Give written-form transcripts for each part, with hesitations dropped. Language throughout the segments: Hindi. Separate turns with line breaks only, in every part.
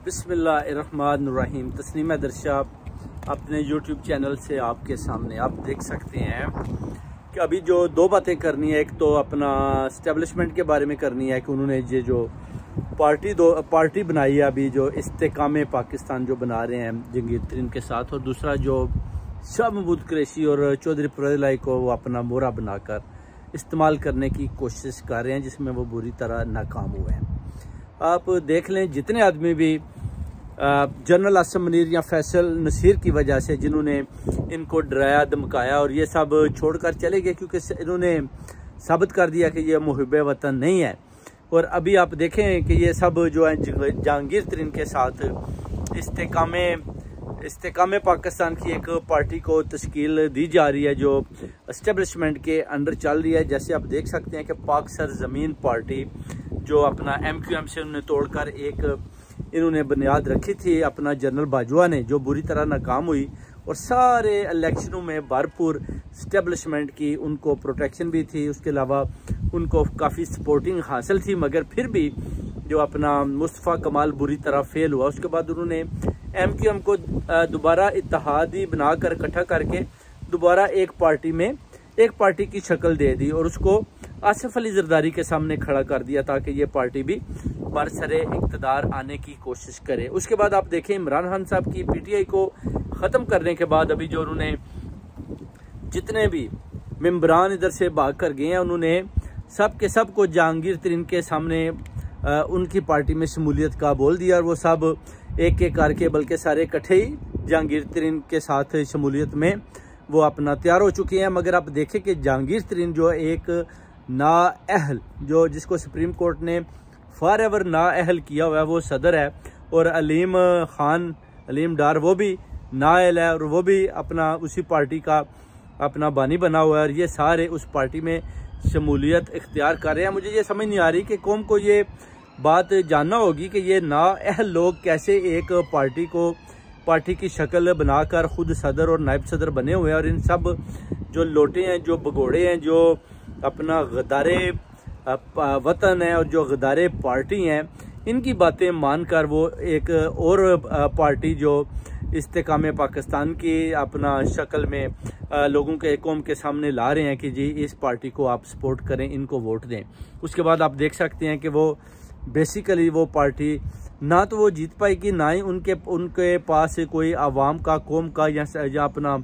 बिस्मिल्लाहिर्रहमानिर्रहीम। तस्नीम दर्शा अपने यूट्यूब चैनल से आपके सामने आप देख सकते हैं कि अभी जो दो बातें करनी है, एक तो अपना इस्टेब्लिशमेंट के बारे में करनी है कि उन्होंने ये जो पार्टी बनाई है अभी जो इस्तेकाम पाकिस्तान जो बना रहे हैं जंगीर तरीन के साथ, और दूसरा जो शाह महमूद कुरैशी और चौधरी परवेज़ को वो अपना मोहरा बनाकर इस्तेमाल करने की कोशिश कर रहे हैं, जिसमें वो बुरी तरह नाकाम हुए हैं। आप देख लें, जितने आदमी भी जनरल आसिम मुनीर या फैसल नसीर की वजह से जिन्होंने इनको डराया धमकाया और ये सब छोड़कर चले गए, क्योंकि इन्होंने साबित कर दिया कि ये मुहिब वतन नहीं है। और अभी आप देखें कि ये सब जो है जहांगीर तरीन के साथ इस्तेकाम पाकिस्तान की एक पार्टी को तश्कील दी जा रही है जो इस्टेब्लिशमेंट के अंडर चल रही है। जैसे आप देख सकते हैं कि पाक सरजमीन पार्टी जो अपना MQM से उन्होंने तोड़कर एक इन्होंने बुनियाद रखी थी अपना जनरल बाजवा ने, जो बुरी तरह नाकाम हुई, और सारे इलेक्शनों में भरपूर इस्टेब्लिशमेंट की उनको प्रोटेक्शन भी थी, उसके अलावा उनको काफ़ी सपोर्टिंग हासिल थी, मगर फिर भी जो अपना मुस्तफ़ा कमाल बुरी तरह फेल हुआ। उसके बाद उन्होंने MQM को दोबारा इत्तेहादी बनाकर इकट्ठा करके दोबारा एक पार्टी की शक्ल दे दी और उसको आसिफ अली जरदारी के सामने खड़ा कर दिया ताकि ये पार्टी भी बरसरे इक़्तिदार आने की कोशिश करे। उसके बाद आप देखें, इमरान खान साहब की PTI को ख़त्म करने के बाद अभी जो उन्होंने जितने भी मेंबरान इधर से भाग कर गए हैं, उन्होंने सब के सब को जहांगीर तरीन के सामने उनकी पार्टी में शमूलियत का बोल दिया, और वो सब एक एक करके बल्कि सारे इकट्ठे ही जहांगीर तरीन के साथ शमूलियत में वो अपना तैयार हो चुके हैं। मगर आप देखें कि जहांगीर तरीन जो एक नाअहल, जो जिसको सुप्रीम कोर्ट ने फॉर एवर नाअहल किया हुआ है, वो सदर है, और अलीम डार वो भी नाअहल है और वो भी अपना उसी पार्टी का अपना बानी बना हुआ है, और ये सारे उस पार्टी में शमूलियत इख्तियार कर रहे हैं। मुझे ये समझ नहीं आ रही कि कौम को ये बात जानना होगी कि ये नाअहल लोग कैसे एक पार्टी की शक्ल बनाकर खुद सदर और नायब सदर बने हुए हैं, और इन सब जो लोटे हैं, जो भगोड़े हैं, जो अपना गद्दारे वतन है और जो गद्दारे पार्टी हैं, इनकी बातें मानकर वो एक और पार्टी जो इस्तेकाम पाकिस्तान की अपना शक्ल में लोगों के कौम के सामने ला रहे हैं कि जी इस पार्टी को आप सपोर्ट करें, इनको वोट दें। उसके बाद आप देख सकते हैं कि वो बेसिकली वो पार्टी ना तो वो जीत पाएगी, ना ही उनके पास कोई आवाम का, कौम का या अपना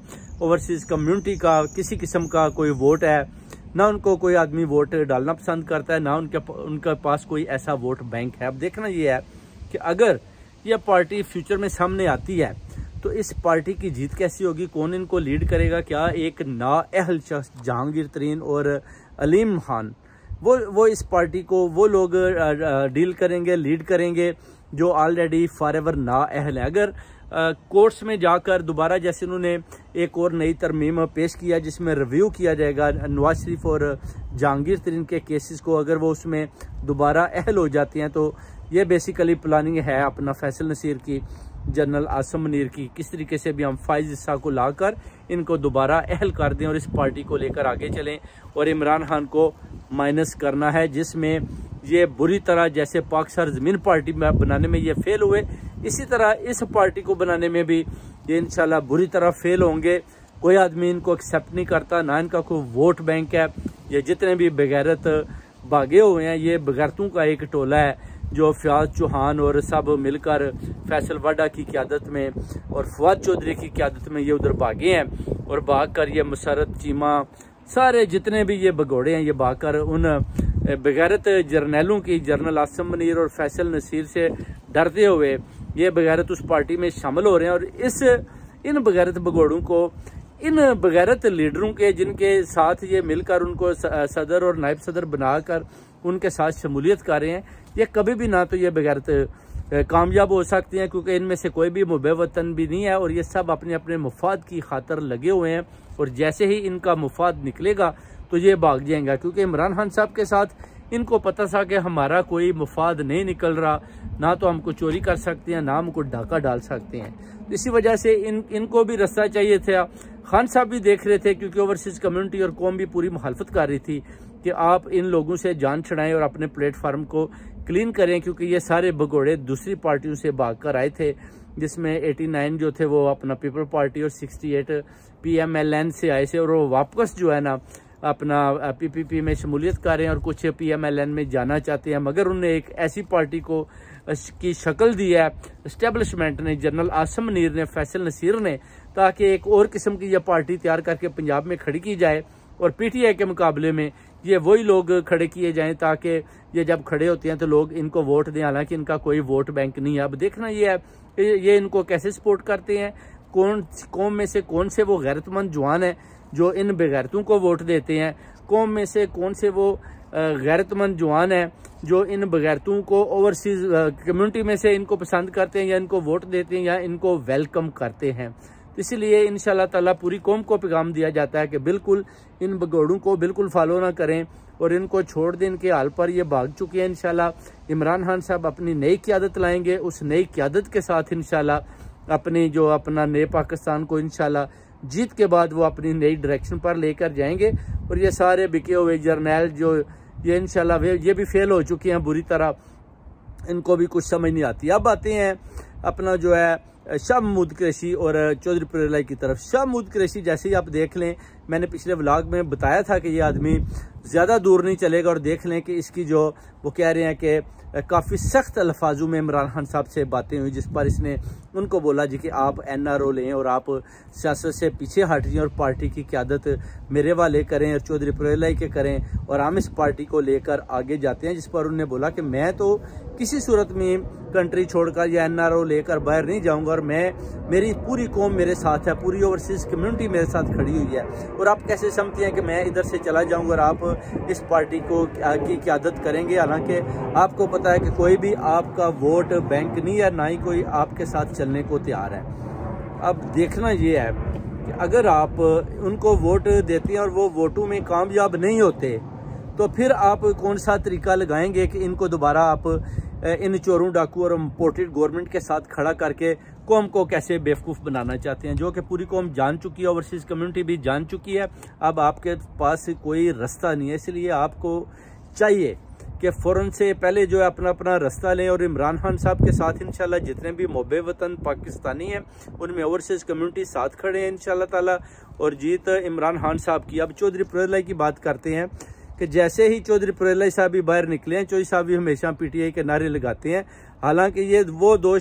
ओवरसीज़ कम्युनिटी का किसी किस्म का कोई वोट है, ना उनको कोई आदमी वोट डालना पसंद करता है, ना उनके पास कोई ऐसा वोट बैंक है। अब देखना ये है कि अगर यह पार्टी फ्यूचर में सामने आती है तो इस पार्टी की जीत कैसी होगी, कौन इनको लीड करेगा। क्या एक नाअहल शख्स जहांगीर तरीन और अलीम खान वो इस पार्टी को वो लोग डील करेंगे, लीड करेंगे जो ऑलरेडी फॉर एवर नाअहल है। अगर कोर्ट्स में जाकर दोबारा जैसे उन्होंने एक और नई तरमीम पेश किया जिसमें रिव्यू किया जाएगा नवाज शरीफ और जहांगीर तरीन के केसेस को, अगर वो उसमें दोबारा अहल हो जाती हैं तो ये बेसिकली प्लानिंग है अपना फैसल नसीर की, जनरल आसिम मुनीर की, किस तरीके से भी हम फाइज इस्सा को लाकर इनको दोबारा अहल कर दें और इस पार्टी को लेकर आगे चलें और इमरान खान को माइनस करना है, जिसमें ये बुरी तरह जैसे पाक सरजमीन पार्टी बनाने में ये फेल हुए, इसी तरह इस पार्टी को बनाने में भी ये इंशाल्लाह बुरी तरह फेल होंगे। कोई आदमी इनको एक्सेप्ट नहीं करता, ना इनका कोई वोट बैंक है। ये जितने भी बेगैरत भागे हुए हैं, ये बेगैरतों का एक टोला है जो फयाज चौहान और सब मिलकर फैसल वाडा की क़यादत में और फवाद चौधरी की क़यादत में ये उधर भागे हैं, और भाग कर ये मुसरत चीमा सारे जितने भी ये भगोड़े हैं, ये भागकर उन बेगैरत जर्नैलों की, जनरल आसिम मुनीर और फैसल नसीर से डरते हुए ये बेगैरत उस पार्टी में शामिल हो रहे हैं। और इन बेगैरत भगोड़ों को, इन बेगैरत लीडरों के जिनके साथ ये मिलकर उनको सदर और नायब सदर बनाकर उनके साथ शमूलियत कर रहे हैं, ये कभी भी ना तो ये बेगैरत कामयाब हो सकती हैं, क्योंकि इनमें से कोई भी मुहिब वतन भी नहीं है और ये सब अपने अपने मुफाद की खातर लगे हुए हैं। और जैसे ही इनका मुफाद निकलेगा तो ये भाग जाएंगे, क्योंकि इमरान खान साहब के साथ इनको पता था कि हमारा कोई मुफाद नहीं निकल रहा, ना तो हमको चोरी कर सकते हैं, ना हमको डाका डाल सकते हैं। इसी वजह से इनको भी रास्ता चाहिए था। खान साहब भी देख रहे थे, क्योंकि ओवरसीज़ कम्युनिटी और कौम भी पूरी मुखालफत कर रही थी कि आप इन लोगों से जान छुड़ाएं और अपने प्लेटफार्म को क्लीन करें, क्योंकि ये सारे भगोड़े दूसरी पार्टियों से भाग कर आए थे, जिसमें 89 जो थे वो अपना पीपल पार्टी और 68 PMLN से आए थे, और वो वापस जो है ना अपना PPP में शमूलियत कर रहे हैं और कुछ PMLN में जाना चाहते हैं। मगर उन्होंने एक ऐसी पार्टी को की शक्ल दी है इस्टेब्लिशमेंट ने, जनरल आसिम मुनीर ने, फैसल नसीर ने, ताकि एक और किस्म की यह पार्टी तैयार करके पंजाब में खड़ी की जाए और PTI के मुकाबले में ये वही लोग खड़े किए जाएं, ताकि ये जब खड़े होते हैं तो लोग इनको वोट दें, हालांकि इनका कोई वोट बैंक नहीं है। अब देखना ये है कि ये इनको कैसे सपोर्ट करते हैं, कौन कौम में से कौन से वो गैरतमंद जवान है जो इन बेगैरतों को वोट देते हैं, कौम में से कौन से वो गैरतमंद जवान है जो इन बेगैरतों को ओवरसीज कम्युनिटी में से इनको पसंद करते हैं या इनको वोट देते हैं या इनको वेलकम करते हैं। तो इसलिए इंशाल्लाह ताला पूरी कौम को पैगाम दिया जाता है कि बिल्कुल इन भगोड़ों को बिल्कुल फॉलो ना करें और इनको छोड़ दें, इनके हाल पर ये भाग चुके हैं। इंशाल्लाह इमरान खान साहब अपनी नई क़यादत लाएंगे, उस नई क़यादत के साथ इंशाल्लाह अपनी जो अपना नए पाकिस्तान को इंशाल्लाह जीत के बाद वो अपनी नई डायरेक्शन पर लेकर जाएंगे। और ये सारे बिके हुए जर्नैल जो ये इंशाल्लाह ये भी फेल हो चुके हैं बुरी तरह, इनको भी कुछ समझ नहीं आती। अब आते हैं अपना जो है शाह महमूद कुरैशी और चौधरी पीर की तरफ। शाह महमूद कुरैशी जैसे ही आप देख लें, मैंने पिछले व्लॉग में बताया था कि ये आदमी ज़्यादा दूर नहीं चलेगा, और देख लें कि इसकी जो वो कह रहे हैं कि काफ़ी सख्त अल्फाजों में इमरान खान साहब से बातें हुई, जिस पर इसने उनको बोला जी कि आप NRO लें और आप सियासत से पीछे हट जाएं और पार्टी की क़यादत मेरे वाले करें और चौधरी पीर के करें और हम इस पार्टी को लेकर आगे जाते हैं। जिस पर उन्होंने बोला कि मैं तो किसी सूरत में कंट्री छोड़कर या NRO लेकर बाहर नहीं जाऊंगा, और मेरी पूरी कौम मेरे साथ है, पूरी ओवरसीज़ कम्युनिटी मेरे साथ खड़ी हुई है, और आप कैसे समझते हैं कि मैं इधर से चला जाऊंगा और आप इस पार्टी को की क़यादत करेंगे। हालांकि आपको पता है कि कोई भी आपका वोट बैंक नहीं है, ना ही कोई आपके साथ चलने को तैयार है। अब देखना ये है कि अगर आप उनको वोट देते हैं और वो वोटों में कामयाब नहीं होते, तो फिर आप कौन सा तरीका लगाएंगे कि इनको दोबारा आप इन चोरों डाकू और इम्पोर्टेड गवर्नमेंट के साथ खड़ा करके कौम को कैसे बेवकूफ़ बनाना चाहते हैं, जो कि पूरी कौम जान चुकी है, ओवरसीज़ कम्युनिटी भी जान चुकी है। अब आपके पास कोई रास्ता नहीं है, इसलिए आपको चाहिए कि फ़ौरन से पहले जो है अपना रास्ता लें और इमरान खान साहब के साथ इंशाल्लाह जितने भी मोहब्बे वतन पाकिस्तानी हैं उनमें ओवरसीज़ कम्युनिटी साथ खड़े हैं इंशाल्लाह ताला, और जीत इमरान खान साहब की। अब चौधरी पीर की बात करते हैं कि जैसे ही चौधरी पीर साहब भी बाहर निकले हैं, चौधरी साहब भी हमेशा PTI के नारे लगाते हैं। हालांकि ये वो दो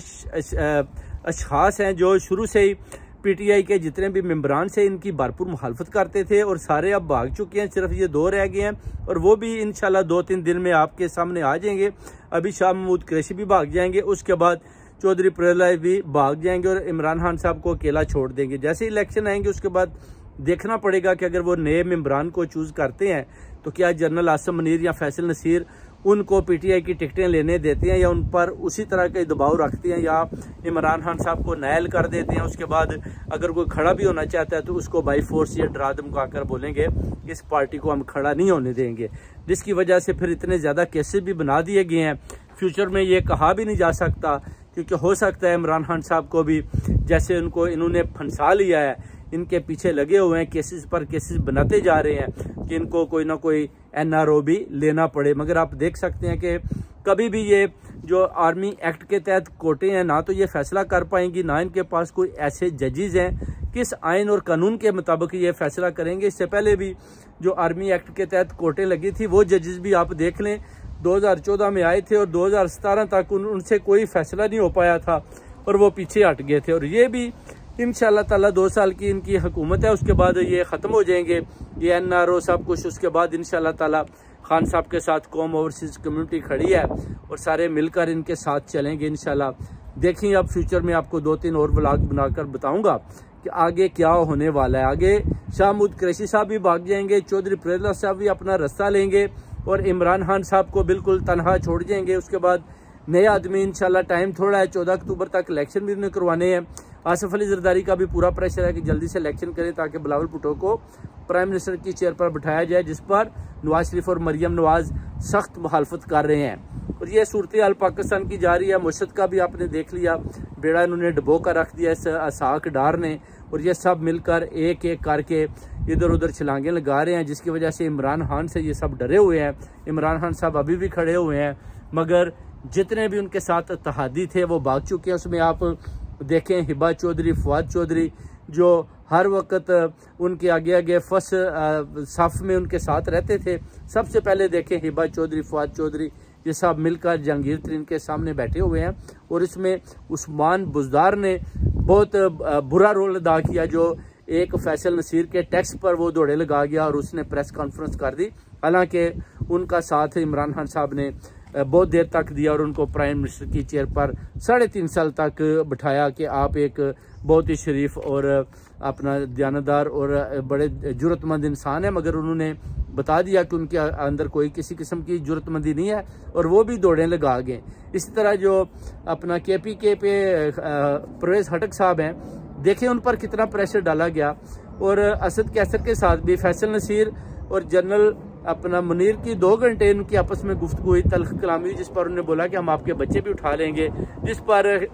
अशखास हैं जो शुरू से ही PTI के जितने भी मेम्बरान से इनकी भरपूर मुखालफत करते थे, और सारे अब भाग चुके हैं, सिर्फ ये दो रह गए हैं, और वो भी इंशाल्लाह 2-3 दिन में आपके सामने आ जाएंगे। अभी शाह महमूद कुरैशी भी भाग जाएंगे, उसके बाद चौधरी पीर भी भाग जाएंगे और इमरान खान साहब को अकेला छोड़ देंगे। जैसे इलेक्शन आएंगे उसके बाद देखना पड़ेगा कि अगर वो नए मेम्बरान को चूज़ करते हैं तो क्या जनरल आसिम मुनीर या फैसल नसीर उनको PTI की टिकटें लेने देते हैं, या उन पर उसी तरह के दबाव रखते हैं, या इमरान खान साहब को नायल कर देते हैं। उसके बाद अगर कोई खड़ा भी होना चाहता है तो उसको बाई फोर्स या डरा धमका कर बोलेंगे इस पार्टी को हम खड़ा नहीं होने देंगे, जिसकी वजह से फिर इतने ज़्यादा केसेस भी बना दिए गए हैं। फ्यूचर में ये कहा भी नहीं जा सकता, क्योंकि हो सकता है इमरान खान साहब को भी जैसे उनको इन्होंने फंसा लिया है, इनके पीछे लगे हुए हैं, केसेस पर केसेस बनाते जा रहे हैं कि इनको कोई ना कोई NRO भी लेना पड़े। मगर आप देख सकते हैं कि कभी भी ये जो आर्मी एक्ट के तहत कोटे हैं, ना तो ये फैसला कर पाएंगी, ना इनके पास कोई ऐसे जजेज हैं किस आइन और कानून के मुताबिक ये फैसला करेंगे। इससे पहले भी जो आर्मी एक्ट के तहत कोटें लगी थी, वो जजेस भी आप देख लें 2014 में आए थे और 2017 तक उनसे कोई फैसला नहीं हो पाया था और वो पीछे हट गए थे। और ये भी इंशाल्लाह ताला 2 साल की इनकी हुकूमत है, उसके बाद ये ख़त्म हो जाएंगे ये NRO सब कुछ। उसके बाद इंशाल्लाह ताला खान साहब के साथ कौम ओवरसीज़ कम्युनिटी खड़ी है और सारे मिलकर इनके साथ चलेंगे इंशाल्लाह। देखिए अब फ्यूचर में आपको 2-3 और व्लॉग बनाकर बताऊंगा कि आगे क्या होने वाला है। आगे शाह महमूद कुरैशी साहब भी भाग जाएंगे, चौधरी पीर साहब भी अपना रास्ता लेंगे और इमरान खान साहब को बिल्कुल तनहा छोड़ जाएंगे। उसके बाद नए आदमी इंशाल्लाह, टाइम थोड़ा है, 14 अक्टूबर तक इलेक्शन भी उन्हें करवाने हैं। आसिफ अली जरदारी का भी पूरा प्रेशर है कि जल्दी से इलेक्शन करें ताकि बिलावल भुट्टो को प्राइम मिनिस्टर की चेयर पर बिठाया जाए, जिस पर नवाज शरीफ और मरियम नवाज सख्त मुखालफत कर रहे हैं। और ये सूरत हाल पाकिस्तान की जा रही है। मुर्शद का भी आपने देख लिया, बेड़ा इन्होंने डबो कर रख दिया इस असाक डार ने, और ये सब मिलकर एक एक करके इधर उधर छलांगे लगा रहे हैं, जिसकी वजह से इमरान खान से ये सब डरे हुए हैं। इमरान खान साहब अभी भी खड़े हुए हैं, मगर जितने भी उनके साथ इत्तेहादी थे वो भाग चुके हैं। उसमें आप देखें हिबा चौधरी, फवाद चौधरी जो हर वक्त उनके आगे आगे फर्स्ट साफ में उनके साथ रहते थे। सबसे पहले देखें हिबा चौधरी, फवाद चौधरी ये सब मिलकर जहांगीर तरीन के सामने बैठे हुए हैं। और इसमें उस्मान बुज़दार ने बहुत बुरा रोल अदा किया, जो एक फैसल नसीर के टैक्स पर वो दौड़े लगा गया और उसने प्रेस कॉन्फ्रेंस कर दी। हालांकि उनका साथ इमरान खान साहब ने बहुत देर तक दिया और उनको प्राइम मिनिस्टर की चेयर पर 3.5 साल तक बिठाया कि आप एक बहुत ही शरीफ और अपना दयानतदार और बड़े जुर्रतमंद इंसान है। मगर उन्होंने बता दिया कि उनके अंदर कोई किसी किस्म की जुर्रतमंदी नहीं है और वो भी दौड़े लगा गए। इसी तरह जो अपना KPK पे परवेज हटक साहब हैं, देखें उन पर कितना प्रेशर डाला गया। और असद कैसर के साथ भी फैसल नसीर और जनरल अपना मुनीर की 2 घंटे उनकी आपस में गुफ्तगू हुई, तल्ख कलामी हुई, जिस पर उन्होंने बोला कि हम आपके बच्चे भी उठा लेंगे। जिस पर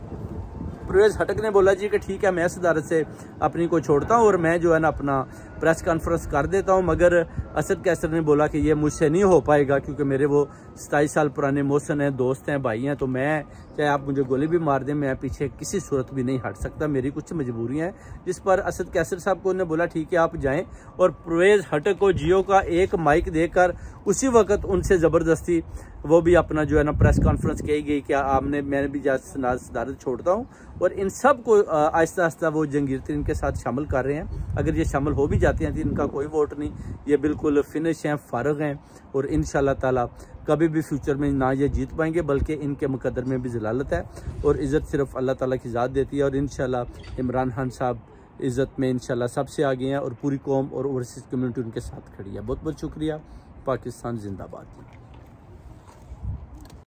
परवेज हटक ने बोला जी कि ठीक है, मैं सदारत से अपनी को छोड़ता हूँ और मैं जो है ना अपना प्रेस कॉन्फ्रेंस कर देता हूँ। मगर असद कैसर ने बोला कि ये मुझसे नहीं हो पाएगा, क्योंकि मेरे वो 27 साल पुराने मोहसन हैं, दोस्त हैं, भाई हैं, तो मैं चाहे आप मुझे गोली भी मार दें, मैं पीछे किसी सूरत भी नहीं हट सकता, मेरी कुछ मजबूरियाँ हैं। जिस पर असद कैसर साहब को उन्होंने बोला ठीक है आप जाएँ, और परवेज हटक को जियो का एक माइक देकर उसी वक्त उनसे ज़बरदस्ती वो भी अपना जो है ना प्रेस कॉन्फ्रेंस कही गई कि आपने मैंने भी सदारत छोड़ता हूँ। और इन सब को आहिस्ता आहिस्ता वो जहांगीर तरीन के साथ शामिल कर रहे हैं। अगर ये शामिल हो भी जाते हैं तो इनका कोई वोट नहीं, ये बिल्कुल फिनिश हैं, फारग हैं और इंशाल्लाह ताला कभी भी फ्यूचर में ना ये जीत पाएंगे, बल्कि इनके मुकद्दर में भी जलालत है और इज़्ज़त सिर्फ अल्लाह ताला की ज़ात देती है। और इंशाल्लाह इमरान खान साहब इज़्ज़त में इंशाल्लाह सबसे आगे हैं और पूरी कौम और ओवरसीज़ कम्युनिटी उनके साथ खड़ी है। बहुत बहुत शुक्रिया। पाकिस्तान जिंदाबाद।